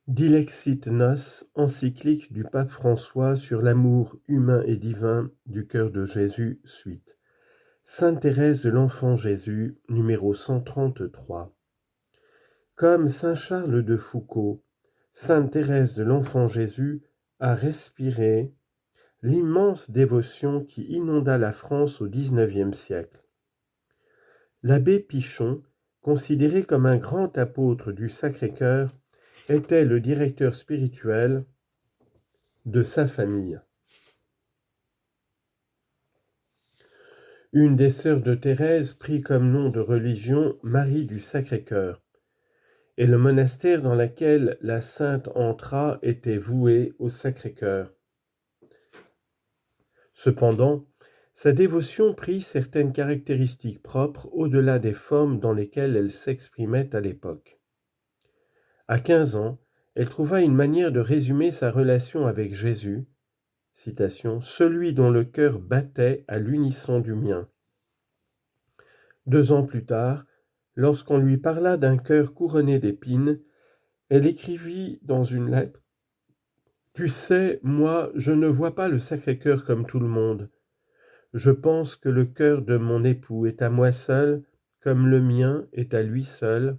Dilexit Nos, encyclique du pape François sur l'amour humain et divin du cœur de Jésus, suite. Sainte Thérèse de l'Enfant Jésus, numéro 133. Comme saint Charles de Foucauld, sainte Thérèse de l'Enfant Jésus a respiré l'immense dévotion qui inonda la France au XIXe siècle. L'abbé Pichon, considéré comme un grand apôtre du Sacré-Cœur, était le directeur spirituel de sa famille. Une des sœurs de Thérèse prit comme nom de religion Marie du Sacré-Cœur, et le monastère dans lequel la sainte entra était voué au Sacré-Cœur. Cependant, sa dévotion prit certaines caractéristiques propres au-delà des formes dans lesquelles elle s'exprimait à l'époque. À 15 ans, elle trouva une manière de résumer sa relation avec Jésus, citation, « celui dont le cœur battait à l'unisson du mien ». 2 ans plus tard, lorsqu'on lui parla d'un cœur couronné d'épines, elle écrivit dans une lettre « Tu sais, moi, je ne vois pas le Sacré-Cœur comme tout le monde. Je pense que le cœur de mon époux est à moi seul, comme le mien est à lui seul,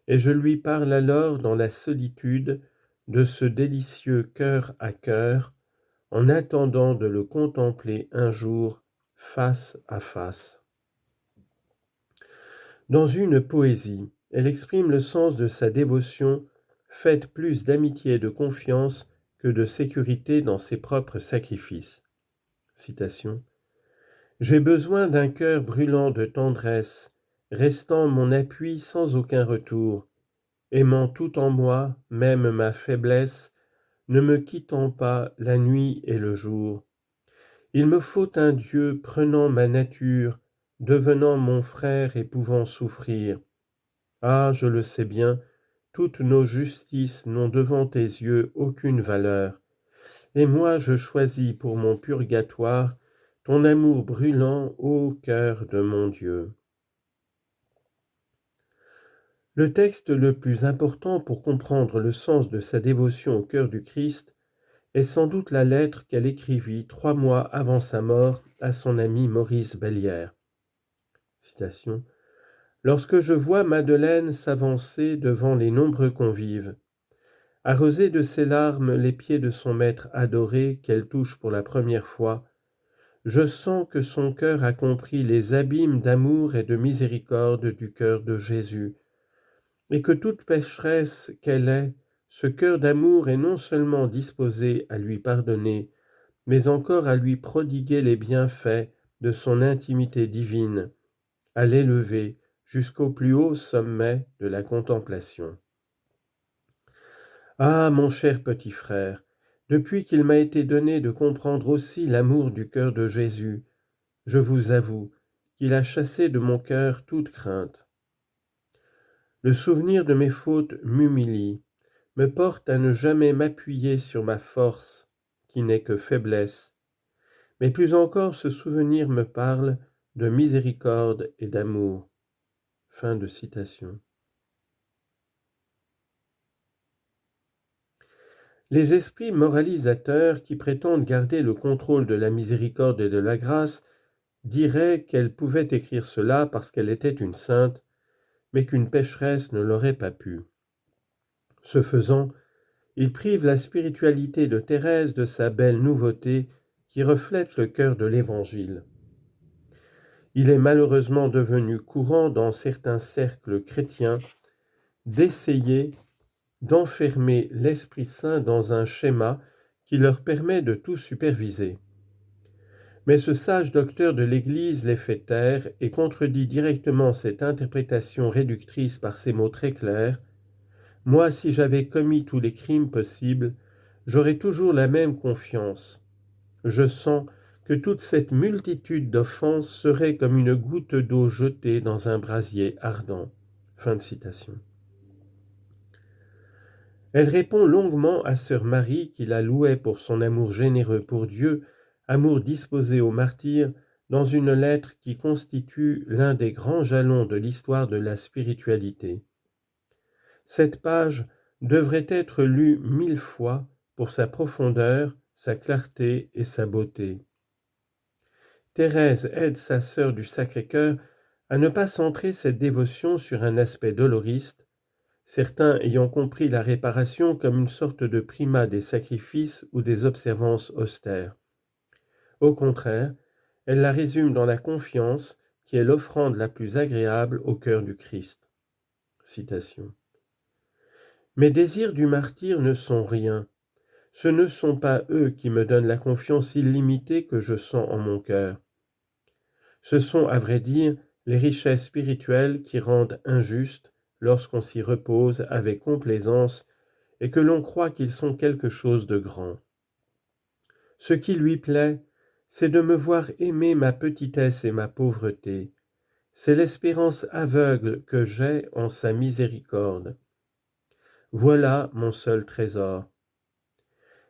et je lui parle alors dans la solitude de ce délicieux cœur à cœur, en attendant de le contempler un jour face à face. » Dans une poésie, elle exprime le sens de sa dévotion, faite plus d'amitié et de confiance que de sécurité dans ses propres sacrifices. Citation. « J'ai besoin d'un cœur brûlant de tendresse, restant mon appui sans aucun retour, aimant tout en moi, même ma faiblesse, ne me quittant pas la nuit et le jour. Il me faut un Dieu prenant ma nature, devenant mon frère et pouvant souffrir. Ah, je le sais bien, toutes nos justices n'ont devant tes yeux aucune valeur. Et moi je choisis pour mon purgatoire ton amour brûlant, ô cœur de mon Dieu. » Le texte le plus important pour comprendre le sens de sa dévotion au cœur du Christ est sans doute la lettre qu'elle écrivit 3 mois avant sa mort à son ami Maurice Bellière. Citation. « Lorsque je vois Madeleine s'avancer devant les nombreux convives, arroser de ses larmes les pieds de son maître adoré qu'elle touche pour la première fois, je sens que son cœur a compris les abîmes d'amour et de miséricorde du cœur de Jésus, et que toute pécheresse qu'elle est, ce cœur d'amour est non seulement disposé à lui pardonner, mais encore à lui prodiguer les bienfaits de son intimité divine, à l'élever jusqu'au plus haut sommet de la contemplation. Ah, mon cher petit frère, depuis qu'il m'a été donné de comprendre aussi l'amour du cœur de Jésus, je vous avoue qu'il a chassé de mon cœur toute crainte. Le souvenir de mes fautes m'humilie, me porte à ne jamais m'appuyer sur ma force, qui n'est que faiblesse, mais plus encore ce souvenir me parle de miséricorde et d'amour. » Fin de citation. Les esprits moralisateurs qui prétendent garder le contrôle de la miséricorde et de la grâce diraient qu'elle pouvait écrire cela parce qu'elle était une sainte, mais qu'une pécheresse ne l'aurait pas pu. Ce faisant, ils privent la spiritualité de Thérèse de sa belle nouveauté qui reflète le cœur de l'Évangile. Il est malheureusement devenu courant dans certains cercles chrétiens d'essayer d'enfermer l'Esprit Saint dans un schéma qui leur permet de tout superviser. Mais ce sage docteur de l'Église les fait taire et contredit directement cette interprétation réductrice par ces mots très clairs. « Moi, si j'avais commis tous les crimes possibles, j'aurais toujours la même confiance. Je sens que toute cette multitude d'offenses serait comme une goutte d'eau jetée dans un brasier ardent. » Fin de citation. Elle répond longuement à sœur Marie qui la louait pour son amour généreux pour Dieu, amour disposé au martyr, dans une lettre qui constitue l'un des grands jalons de l'histoire de la spiritualité. Cette page devrait être lu 1000 fois pour sa profondeur, sa clarté et sa beauté. Thérèse aide sa sœur du Sacré-Cœur à ne pas centrer cette dévotion sur un aspect doloriste, certains ayant compris la réparation comme une sorte de primat des sacrifices ou des observances austères. Au contraire, elle la résume dans la confiance qui est l'offrande la plus agréable au cœur du Christ. Citation. Mes désirs du martyr ne sont rien. Ce ne sont pas eux qui me donnent la confiance illimitée que je sens en mon cœur. Ce sont, à vrai dire, les richesses spirituelles qui rendent injuste lorsqu'on s'y repose avec complaisance et que l'on croit qu'ils sont quelque chose de grand. Ce qui lui plaît, c'est de me voir aimer ma petitesse et ma pauvreté. C'est l'espérance aveugle que j'ai en sa miséricorde. Voilà mon seul trésor.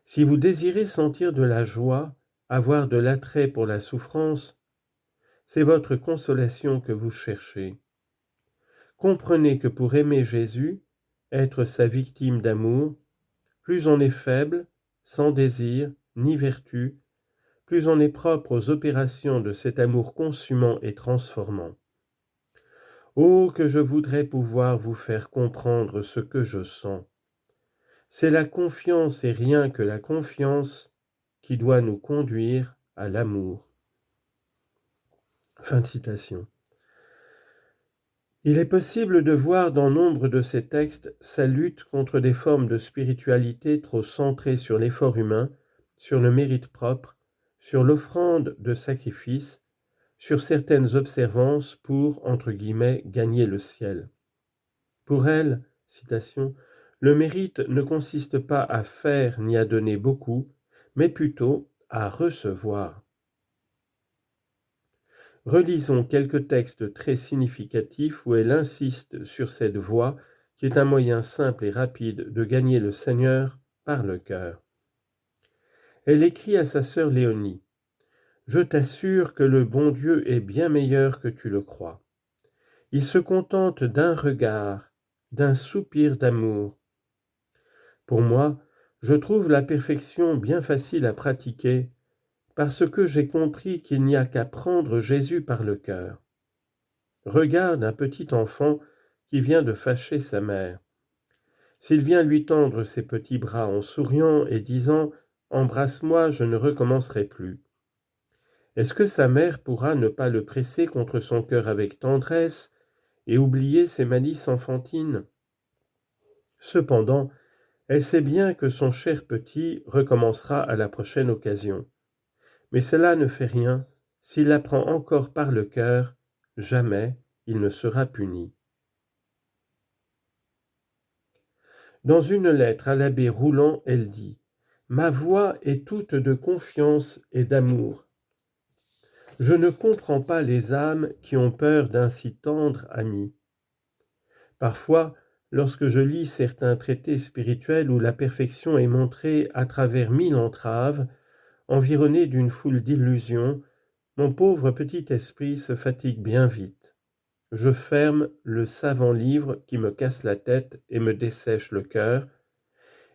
Si vous désirez sentir de la joie, avoir de l'attrait pour la souffrance, c'est votre consolation que vous cherchez. Comprenez que pour aimer Jésus, être sa victime d'amour, plus on est faible, sans désir, ni vertu, plus on est propre aux opérations de cet amour consumant et transformant. Oh, que je voudrais pouvoir vous faire comprendre ce que je sens. C'est la confiance et rien que la confiance qui doit nous conduire à l'amour. Fin de citation. Il est possible de voir dans nombre de ces textes sa lutte contre des formes de spiritualité trop centrées sur l'effort humain, sur le mérite propre, sur l'offrande de sacrifice, sur certaines observances pour, entre guillemets, gagner le ciel. Pour elle, citation, le mérite ne consiste pas à faire ni à donner beaucoup, mais plutôt à recevoir. Relisons quelques textes très significatifs où elle insiste sur cette voie qui est un moyen simple et rapide de gagner le Seigneur par le cœur. Elle écrit à sa sœur Léonie, « Je t'assure que le bon Dieu est bien meilleur que tu le crois. Il se contente d'un regard, d'un soupir d'amour. Pour moi, je trouve la perfection bien facile à pratiquer parce que j'ai compris qu'il n'y a qu'à prendre Jésus par le cœur. Regarde un petit enfant qui vient de fâcher sa mère. S'il vient lui tendre ses petits bras en souriant et disant « Embrasse-moi, je ne recommencerai plus », est-ce que sa mère pourra ne pas le presser contre son cœur avec tendresse et oublier ses malices enfantines ? Cependant, elle sait bien que son cher petit recommencera à la prochaine occasion. Mais cela ne fait rien, s'il la prend encore par le cœur, jamais il ne sera puni. Dans une lettre à l'abbé Rouland, elle dit « Ma voix est toute de confiance et d'amour. Je ne comprends pas les âmes qui ont peur d'un si tendre ami. Parfois, lorsque je lis certains traités spirituels où la perfection est montrée à travers 1000 entraves, environné d'une foule d'illusions, mon pauvre petit esprit se fatigue bien vite. Je ferme le savant livre qui me casse la tête et me dessèche le cœur,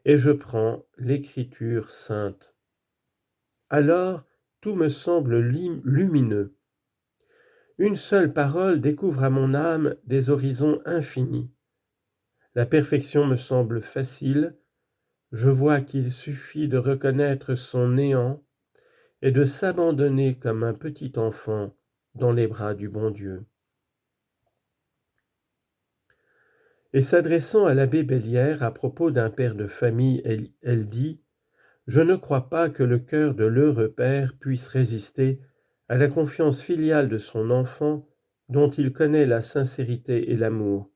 et je prends l'écriture sainte. Alors, tout me semble lumineux. Une seule parole découvre à mon âme des horizons infinis. La perfection me semble facile, je vois qu'il suffit de reconnaître son néant et de s'abandonner comme un petit enfant dans les bras du bon Dieu. » Et s'adressant à l'abbé Bellière à propos d'un père de famille, elle dit « Je ne crois pas que le cœur de l'heureux père puisse résister à la confiance filiale de son enfant dont il connaît la sincérité et l'amour.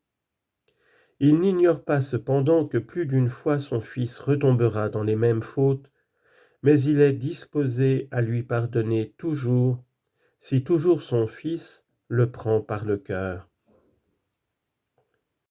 Il n'ignore pas cependant que plus d'une fois son fils retombera dans les mêmes fautes, mais il est disposé à lui pardonner toujours, si toujours son fils le prend par le cœur. »